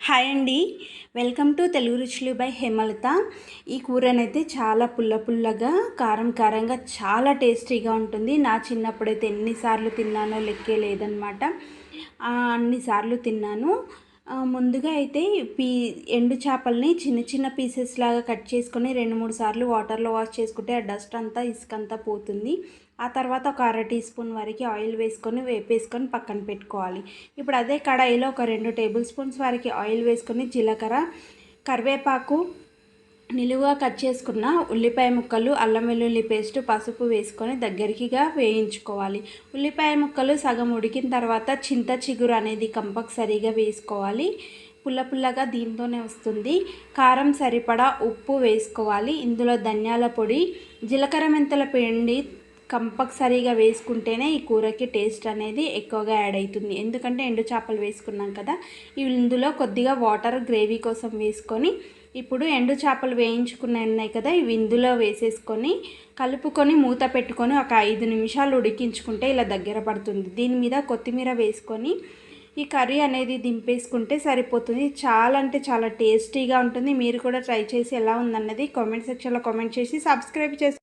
Hi అండి, welcome to Telugu రుచులు by Hemalatha. ఈ కూరనైతే చాలా పుల్లగా కారం కారంగా చాలా టేస్టీగా ఉంటుంది. నా చిన్నప్పుడైతే ఎన్నిసార్లు తిన్నానో లెక్కే లేదనమాట. అన్నిసార్లు తిన్నాను. ముందుగా అయితే ఎండు చేపల్ని చిన్న చిన్న పీసెస్ లాగా కట్ చేసుకొని 2-3 సార్లు వాటర్లో వాష్ చేసుకుంటే ఆ డస్ట్ అంతా ఇసుకంతా పోతుంది. ఆ తర్వాత ఒక అర టీ స్పూన్ వరకు ఆయిల్ వేసుకొని వేపేసుకొని పక్కన పెట్టుకోవాలి. ఇప్పుడు అదే కడాయిలో ఒక 2 టేబుల్ స్పూన్స్ వరకు ఆయిల్ వేసుకొని జీలకర్ర, కరివేపాకు, నిలువుగా కట్ చేసుకున్న ఉల్లిపాయ ముక్కలు, అల్లం వెల్లుల్లి పేస్ట్, పసుపు వేసుకొని దగ్గరికిగా వేయించుకోవాలి. ఉల్లిపాయ ముక్కలు సగం ఉడికిన తర్వాత చింత చిగురు అనేది కంపల్సరీగా వేసుకోవాలి. పుల్లగా దీంతోనే వస్తుంది. కారం సరిపడా ఉప్పు వేసుకోవాలి. ఇందులో ధనియాల పొడి, జీలకర్ర మెంతుల పిండి కంపల్సరీగా వేసుకుంటేనే ఈ కూరకి టేస్ట్ అనేది ఎక్కువగా యాడ్ అవుతుంది. ఎందుకంటే ఎండు చేపలు వేసుకున్నాం కదా. ఇందులో కొద్దిగా వాటర్ గ్రేవీ కోసం వేసుకొని ఇప్పుడు ఎండు చేపలు వేయించుకున్న ఉన్నాయి కదా, ఇవి ఇందులో వేసేసుకొని కలుపుకొని మూత పెట్టుకొని ఒక 5 నిమిషాలు ఉడికించుకుంటే ఇలా దగ్గర పడుతుంది. దీని మీద కొత్తిమీర వేసుకొని ఈ కర్రీ అనేది దింపేసుకుంటే సరిపోతుంది. చాలా అంటే చాలా టేస్టీగా ఉంటుంది. మీరు కూడా ట్రై చేసి ఎలా ఉందన్నది కామెంట్ సెక్షన్లో కామెంట్ చేసి సబ్స్క్రైబ్ చేసి